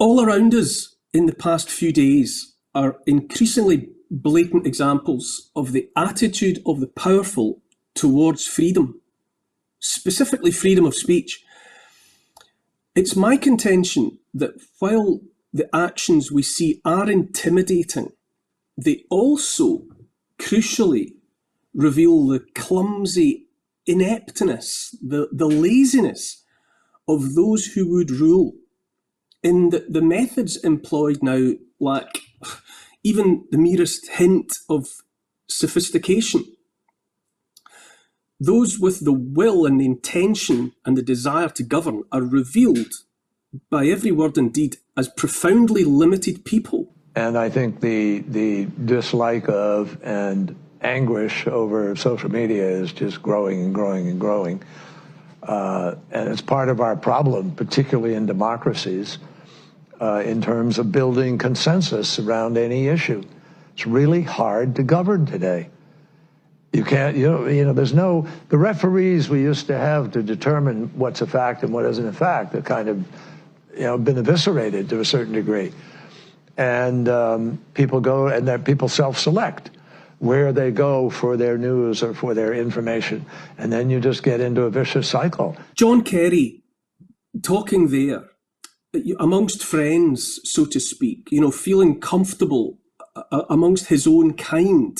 All around us in the past few days are increasingly blatant examples of the attitude of the powerful towards freedom, specifically freedom of speech. It's my contention that while the actions we see are intimidating, they also crucially reveal the clumsy ineptness, the laziness of those who would rule, in that the methods employed now lack even the merest hint of sophistication. Those with the will and the intention and the desire to govern are revealed by every word and deed as profoundly limited people. And I think the dislike of and anguish over social media is just growing and growing and growing. And it's part of our problem, particularly in democracies, in terms of building consensus around any issue. It's really hard to govern today. You can't, there's no, the referees we used to have to determine what's a fact and what isn't a fact have kind of, been eviscerated to a certain degree. And people go, and people self-select where they go for their news or for their information. And then you just get into a vicious cycle. John Kerry, talking there, amongst friends, so to speak, feeling comfortable amongst his own kind.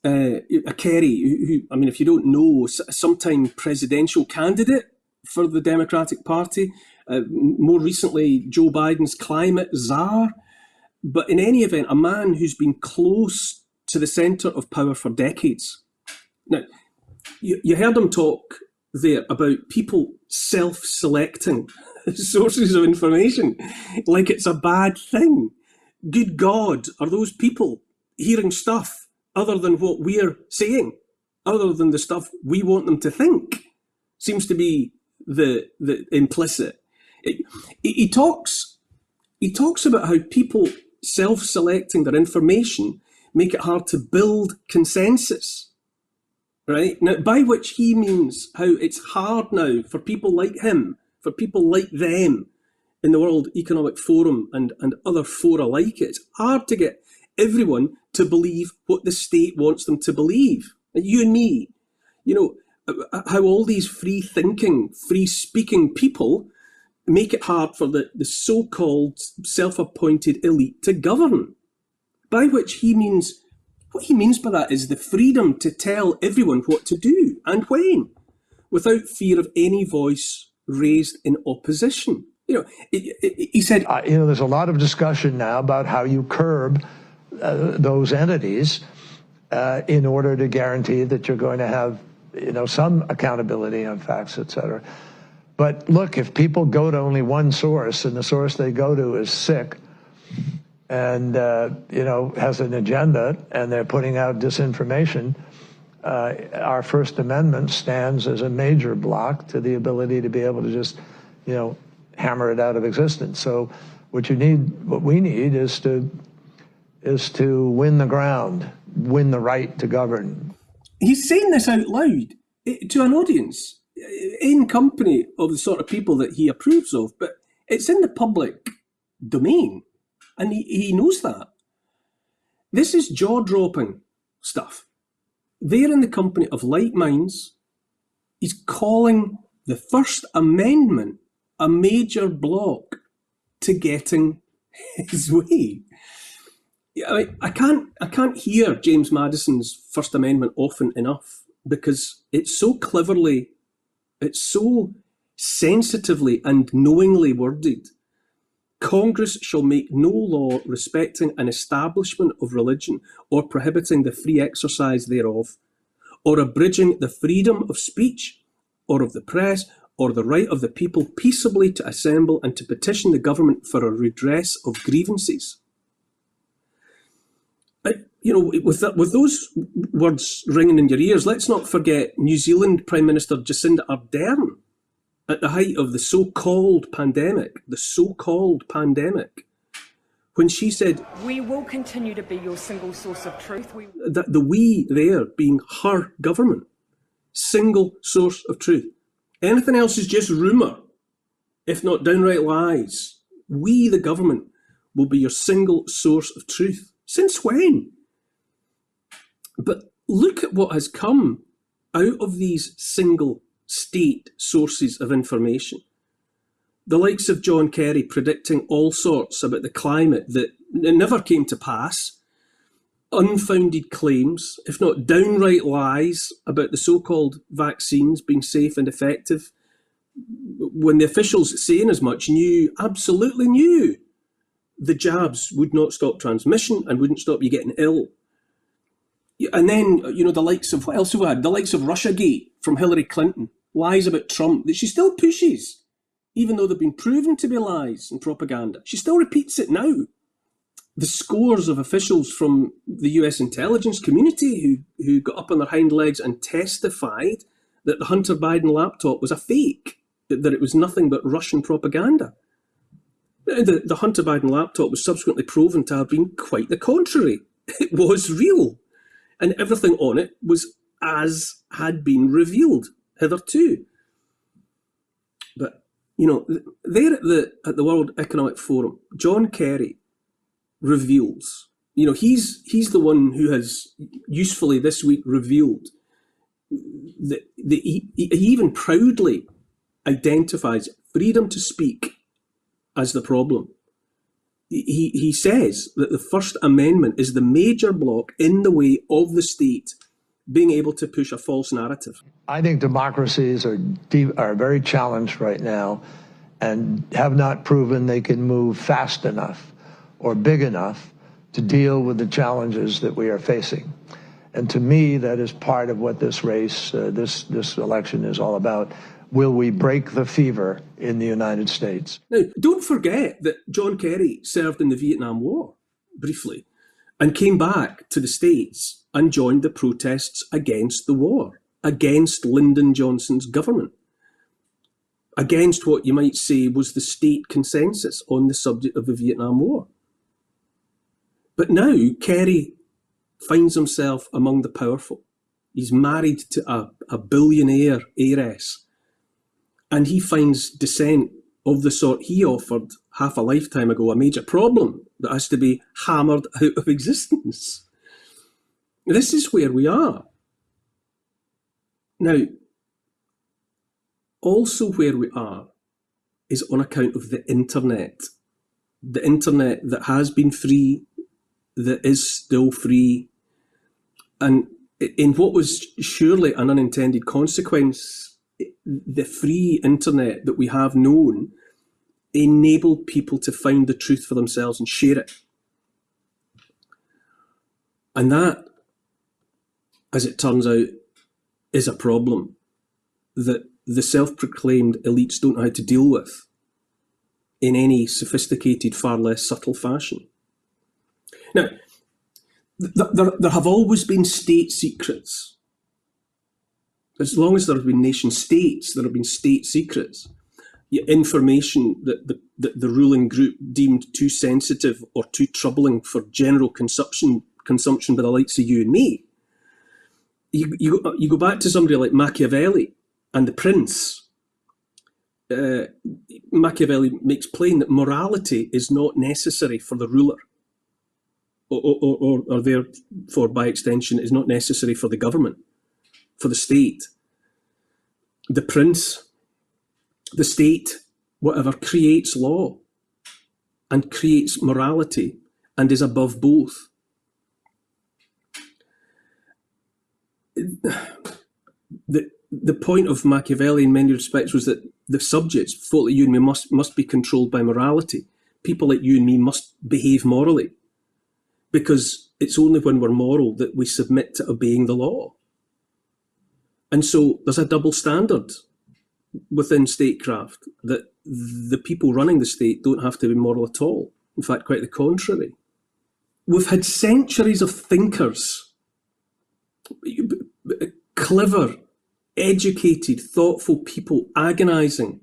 Kerry, who, I mean, if you don't know, sometime presidential candidate for the Democratic Party, more recently Joe Biden's climate czar, but in any event, a man who's been close to the centre of power for decades. Now, you heard him talk there about people self-selecting sources of information like it's a bad thing. Good God, are those people hearing stuff other than what we're saying, other than the stuff we want them to think? Seems to be the implicit. He talks about how people self-selecting their information make it hard to build consensus, right? Now, by which he means how it's hard now for people like him, for people like them in the World Economic Forum and other fora like it. It's hard to get everyone to believe what the state wants them to believe. And you and me, how all these free-thinking, free-speaking people make it hard for the so-called self-appointed elite to govern. By which he means, what he means by that is the freedom to tell everyone what to do and when, without fear of any voice raised in opposition. He said, there's a lot of discussion now about how you curb those entities in order to guarantee that you're going to have, some accountability on facts, et cetera. But look, if people go to only one source and the source they go to is sick and, has an agenda and they're putting out disinformation, our First Amendment stands as a major block to the ability to be able to just, hammer it out of existence. So what we need is to win the ground, win the right to govern. He's saying this out loud to an audience in company of the sort of people that he approves of, but it's in the public domain, and he knows that. This is jaw-dropping stuff. They're in the company of like minds. He's calling the First Amendment a major block to getting his way. I can't hear James Madison's First Amendment often enough because it's so cleverly, it's so sensitively and knowingly worded. Congress shall make no law respecting an establishment of religion or prohibiting the free exercise thereof, or abridging the freedom of speech or of the press or the right of the people peaceably to assemble and to petition the government for a redress of grievances. With those words ringing in your ears, let's not forget New Zealand Prime Minister Jacinda Ardern at the height of the so-called pandemic, when she said, "We will continue to be your single source of truth." That the we there being her government, single source of truth. Anything else is just rumour, if not downright lies, We, the government, will be your single source of truth. Since when? But look at what has come out of these single state sources of information. The likes of John Kerry predicting all sorts about the climate that never came to pass, unfounded claims, if not downright lies, about the so-called vaccines being safe and effective, when the officials saying as much absolutely knew the jabs would not stop transmission and wouldn't stop you getting ill. And then, the likes of, what else have we had? The likes of Russiagate from Hillary Clinton, lies about Trump that she still pushes, even though they've been proven to be lies and propaganda. She still repeats it now. The scores of officials from the US intelligence community who got up on their hind legs and testified that the Hunter Biden laptop was a fake, that it was nothing but Russian propaganda. The Hunter Biden laptop was subsequently proven to have been quite the contrary. It was real. And everything on it was as had been revealed hitherto. But, there at the World Economic Forum, John Kerry reveals, he's the one who has usefully this week revealed that he even proudly identifies freedom to speak as the problem. He says that the First Amendment is the major block in the way of the state being able to push a false narrative. I think democracies are very challenged right now and have not proven they can move fast enough or big enough to deal with the challenges that we are facing. And to me, that is part of what this race, this election is all about. Will we break the fever in the United States? Now, don't forget that John Kerry served in the Vietnam War, briefly, and came back to the States and joined the protests against the war, against Lyndon Johnson's government, against what you might say was the state consensus on the subject of the Vietnam War. But now Kerry finds himself among the powerful. He's married to a billionaire heiress. And he finds dissent of the sort he offered half a lifetime ago a major problem that has to be hammered out of existence. This is where we are. Now, also where we are is on account of the internet. The internet that has been free, that is still free. And in what was surely an unintended consequence, the free internet that we have known enabled people to find the truth for themselves and share it. And that, as it turns out, is a problem that the self-proclaimed elites don't know how to deal with in any sophisticated, far less subtle fashion. Now, there have always been state secrets. As long as there have been nation states, there have been state secrets. Information that the ruling group deemed too sensitive or too troubling for general consumption by the likes of you and me. You go back to somebody like Machiavelli and the Prince. Machiavelli makes plain that morality is not necessary for the ruler, or therefore, by extension, is not necessary for the government, for the state. The prince, the state, whatever, creates law and creates morality and is above both. The point of Machiavelli in many respects was that the subjects, folk like you and me, must be controlled by morality. People like you and me must behave morally, because it's only when we're moral that we submit to obeying the law. And so there's a double standard within statecraft, that the people running the state don't have to be moral at all. In fact, quite the contrary. We've had centuries of thinkers, clever, educated, thoughtful people agonising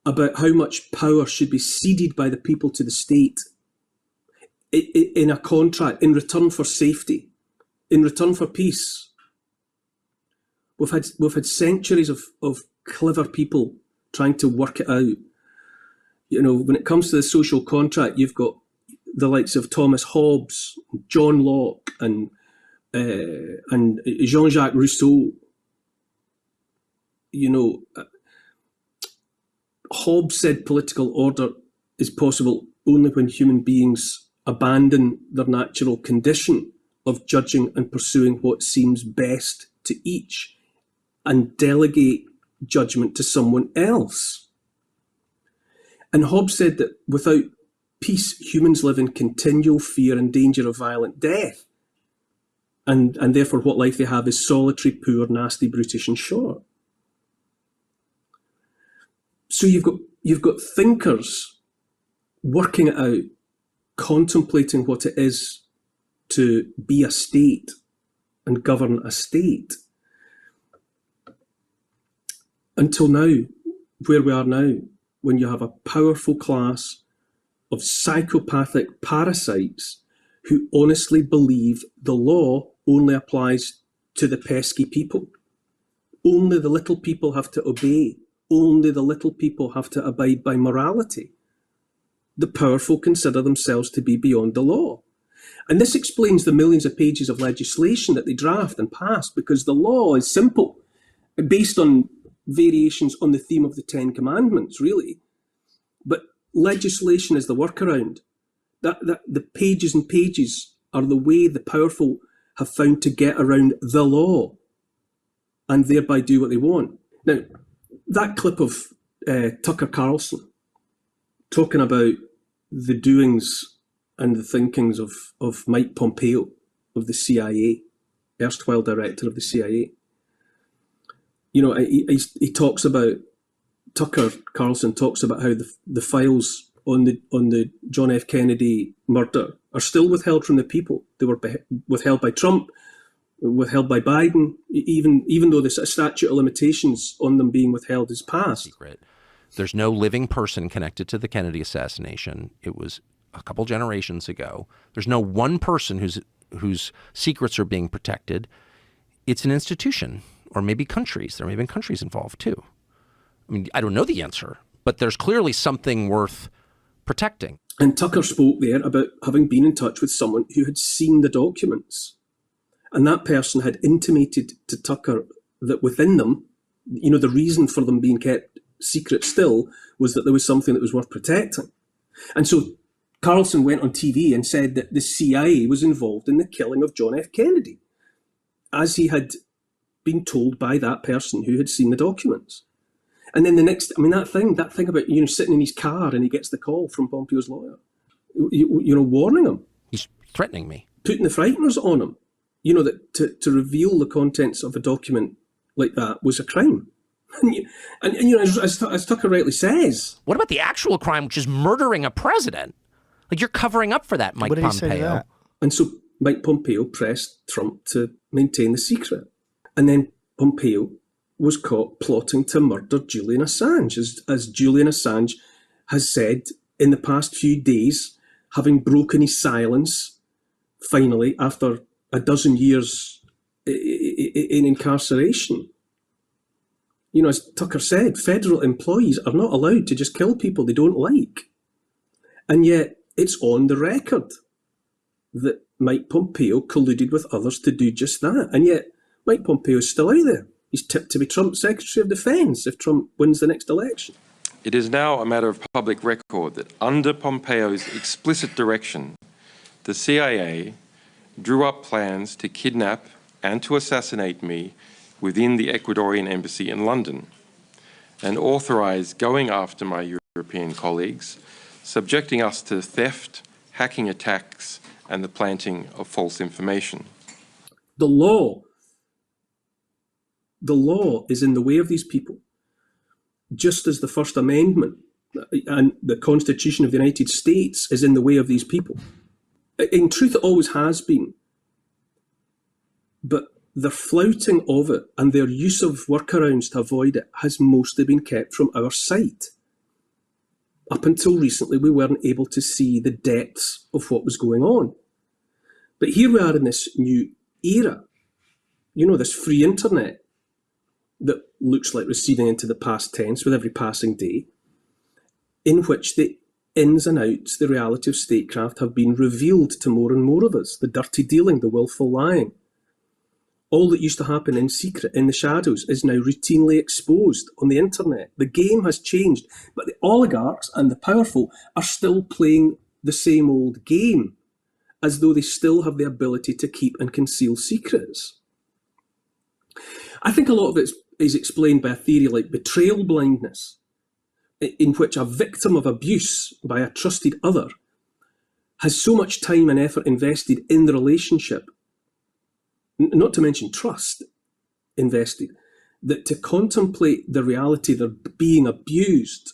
about how much power should be ceded by the people to the state in a contract, in return for safety, in return for peace. We've had centuries of clever people trying to work it out. You know, when it comes to the social contract, you've got the likes of Thomas Hobbes, John Locke, and Jean-Jacques Rousseau. You know, Hobbes said political order is possible only when human beings abandon their natural condition of judging and pursuing what seems best to each and delegate judgment to someone else. And Hobbes said that without peace, humans live in continual fear and danger of violent death. And therefore what life they have is solitary, poor, nasty, brutish and short. So you've got thinkers working it out, contemplating what it is to be a state and govern a state. Until now, where we are now, when you have a powerful class of psychopathic parasites who honestly believe the law only applies to the pesky people. Only the little people have to obey. Only the little people have to abide by morality. The powerful consider themselves to be beyond the law. And this explains the millions of pages of legislation that they draft and pass, because the law is simple, based on variations on the theme of the Ten Commandments, really. But legislation is the workaround. The pages and pages are the way the powerful have found to get around the law and thereby do what they want. Now, that clip of Tucker Carlson talking about the doings and the thinkings of Mike Pompeo of the CIA, erstwhile director of the CIA. You know, he talks about, Tucker Carlson talks about how the files on the John F. Kennedy murder are still withheld from the people. They were withheld by Trump, withheld by Biden, even though the statute of limitations on them being withheld is passed. Secret. There's no living person connected to the Kennedy assassination. It was a couple generations ago. There's no one person whose secrets are being protected. It's an institution, or maybe countries. There may have been countries involved too. I mean, I don't know the answer, but there's clearly something worth protecting. And Tucker spoke there about having been in touch with someone who had seen the documents. And that person had intimated to Tucker that within them, you know, the reason for them being kept secret still was that there was something that was worth protecting. And so Carlson went on TV and said that the CIA was involved in the killing of John F. Kennedy, as he had been told by that person who had seen the documents. And then the next, I mean, that thing about, you know, sitting in his car and he gets the call from Pompeo's lawyer, you know, warning him. He's threatening me. Putting the frighteners on him. You know, that to reveal the contents of a document like that was a crime. And you know, as Tucker rightly says. What about the actual crime, which is murdering a president? Like, you're covering up for that, Mike Pompeo. What did he say to that? And so Mike Pompeo pressed Trump to maintain the secret. And then Pompeo was caught plotting to murder Julian Assange, as Julian Assange has said in the past few days, having broken his silence, finally, after a dozen years in incarceration. You know, as Tucker said, federal employees are not allowed to just kill people they don't like. And yet it's on the record that Mike Pompeo colluded with others to do just that. And yet Mike Pompeo is still out there. He's tipped to be Trump's Secretary of Defense if Trump wins the next election. It is now a matter of public record that under Pompeo's explicit direction, the CIA drew up plans to kidnap and to assassinate me within the Ecuadorian embassy in London, and authorised going after my European colleagues, subjecting us to theft, hacking attacks, and the planting of false information. The law is in the way of these people, just as the First Amendment and the Constitution of the United States is in the way of these people. In truth, it always has been. But their flouting of it and their use of workarounds to avoid it has mostly been kept from our sight. Up until recently, we weren't able to see the depths of what was going on. But here we are in this new era, you know, this free internet that looks like receding into the past tense with every passing day. in which the ins and outs, the reality of statecraft have been revealed to more and more of us. The dirty dealing, the willful lying. All that used to happen in secret, in the shadows, is now routinely exposed on the internet. The game has changed, but the oligarchs and the powerful are still playing the same old game, as though they still have the ability to keep and conceal secrets. I think a lot of it is explained by a theory like betrayal blindness, in which a victim of abuse by a trusted other has so much time and effort invested in the relationship, not to mention trust invested, that to contemplate the reality they're being abused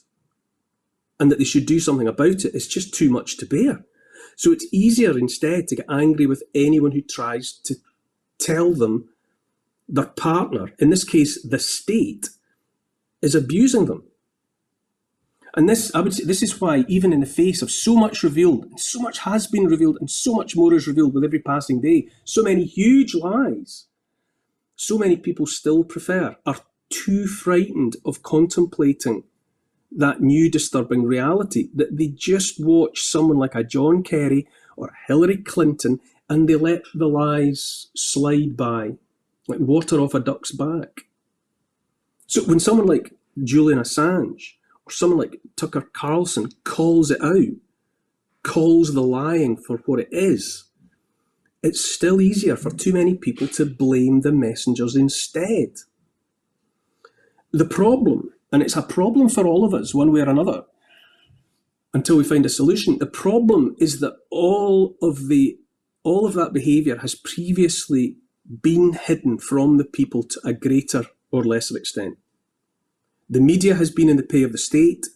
and that they should do something about it is just too much to bear. So it's easier instead to get angry with anyone who tries to tell them their partner, in this case the state, is abusing them. And this, I would say, this is why, even in the face of so much revealed, and so much has been revealed, and so much more is revealed with every passing day, so many huge lies, so many people still are too frightened of contemplating that new disturbing reality, that they just watch someone like a John Kerry or Hillary Clinton and they let the lies slide by like water off a duck's back. So when someone like Julian Assange or someone like Tucker Carlson calls it out, calls the lying for what it is, it's still easier for too many people to blame the messengers instead. The problem, and it's a problem for all of us one way or another until we find a solution, the problem is that all of that behaviour has previously been hidden from the people to a greater or lesser extent. The media has been in the pay of the state,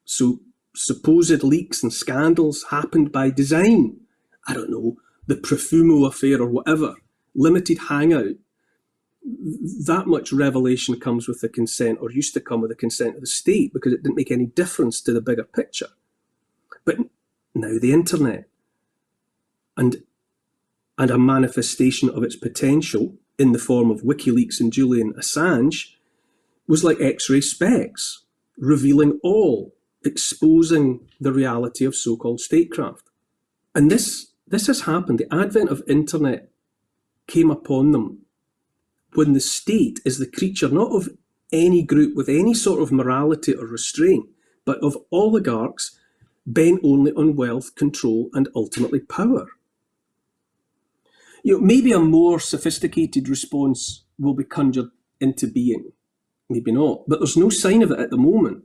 so supposed leaks and scandals happened by design. I don't know, the Profumo affair or whatever, limited hangout. That much revelation comes with the consent, or used to come with the consent of the state, because it didn't make any difference to the bigger picture. But now the internet and a manifestation of its potential in the form of WikiLeaks and Julian Assange was like X-ray specs, revealing all, exposing the reality of so-called statecraft. And this has happened. The advent of internet came upon them when the state is the creature not of any group with any sort of morality or restraint, but of oligarchs bent only on wealth, control, and ultimately power. Maybe a more sophisticated response will be conjured into being. Maybe not, but there's no sign of it at the moment.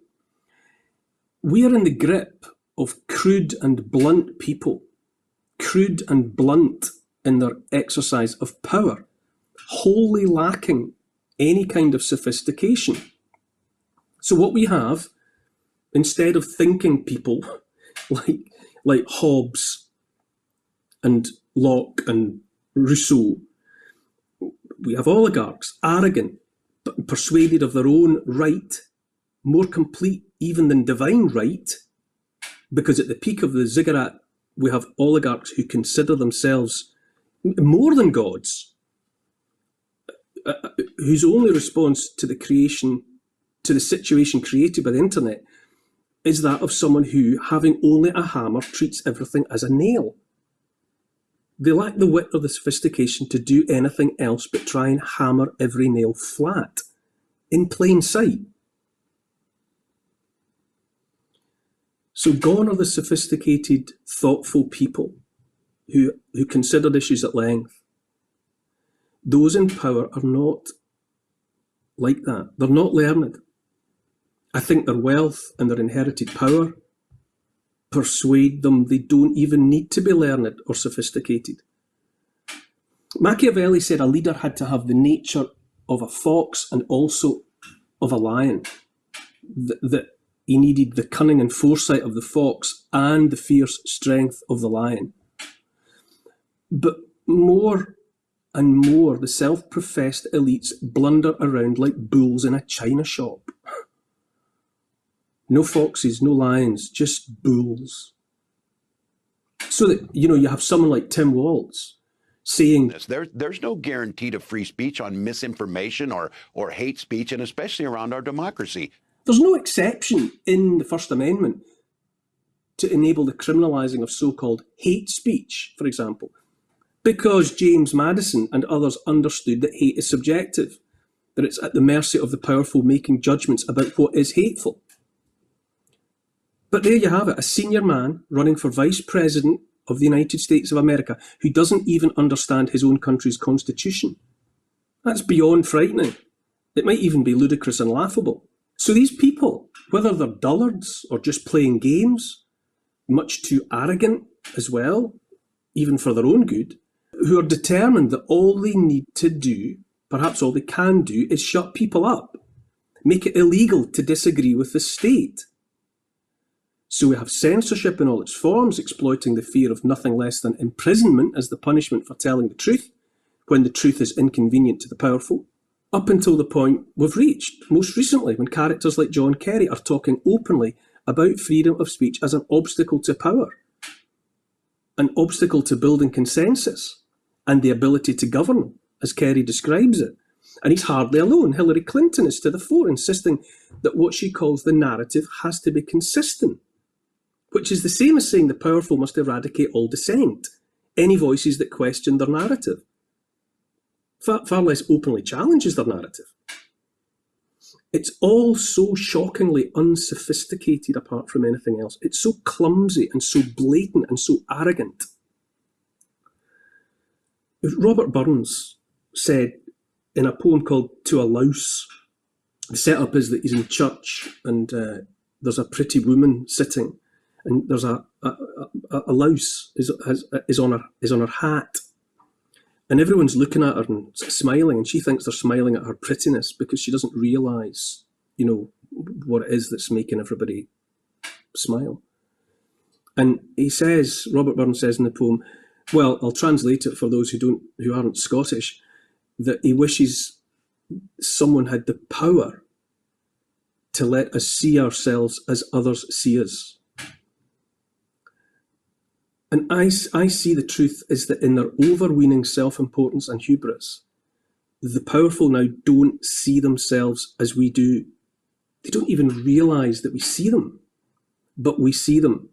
We are in the grip of crude and blunt people, crude and blunt in their exercise of power, wholly lacking any kind of sophistication. So what we have, instead of thinking people like Hobbes and Locke and Rousseau, we have oligarchs, arrogant, but persuaded of their own right, more complete even than divine right, because at the peak of the ziggurat, we have oligarchs who consider themselves more than gods, whose only response to the situation created by the internet is that of someone who, having only a hammer, treats everything as a nail. They lack the wit or the sophistication to do anything else but try and hammer every nail flat, in plain sight. So gone are the sophisticated, thoughtful people who considered issues at length. Those in power are not like that. They're not learned. I think their wealth and their inherited power persuade them they don't even need to be learned or sophisticated. Machiavelli said a leader had to have the nature of a fox and also of a lion, that he needed the cunning and foresight of the fox and the fierce strength of the lion. But more and more, the self-professed elites blunder around like bulls in a china shop. No foxes, no lions, just bulls. So that, you have someone like Tim Walz saying... There's no guarantee to free speech on misinformation or hate speech, and especially around our democracy. There's no exception in the First Amendment to enable the criminalising of so-called hate speech, for example, because James Madison and others understood that hate is subjective, that it's at the mercy of the powerful making judgments about what is hateful. But there you have it, a senior man running for Vice President of the United States of America who doesn't even understand his own country's constitution. That's beyond frightening. It might even be ludicrous and laughable. So these people, whether they're dullards or just playing games, much too arrogant as well, even for their own good, who are determined that all they need to do, perhaps all they can do, is shut people up, make it illegal to disagree with the state. So we have censorship in all its forms, exploiting the fear of nothing less than imprisonment as the punishment for telling the truth, when the truth is inconvenient to the powerful, up until the point we've reached, most recently, when characters like John Kerry are talking openly about freedom of speech as an obstacle to power, an obstacle to building consensus and the ability to govern, as Kerry describes it. And he's hardly alone. Hillary Clinton is to the fore, insisting that what she calls the narrative has to be consistent, which is the same as saying the powerful must eradicate all dissent, any voices that question their narrative. Far less openly challenges their narrative. It's all so shockingly unsophisticated apart from anything else. It's so clumsy and so blatant and so arrogant. Robert Burns said in a poem called To a Louse, the setup is that he's in church and there's a pretty woman sitting, and there's a louse is on her hat, and everyone's looking at her and smiling, and she thinks they're smiling at her prettiness because she doesn't realise, what it is that's making everybody smile. And he says, Robert Burns says in the poem, well, I'll translate it for those who aren't Scottish, that he wishes someone had the power to let us see ourselves as others see us. And I see the truth is that in their overweening self-importance and hubris, the powerful now don't see themselves as we do. They don't even realise that we see them, but we see them.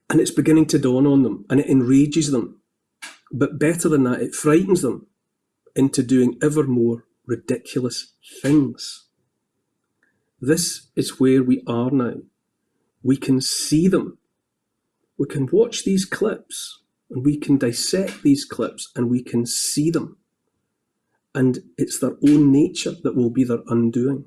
And it's beginning to dawn on them, and it enrages them. But better than that, it frightens them into doing ever more ridiculous things. This is where we are now. We can see them. We can watch these clips and we can dissect these clips and we can see them. And it's their own nature that will be their undoing.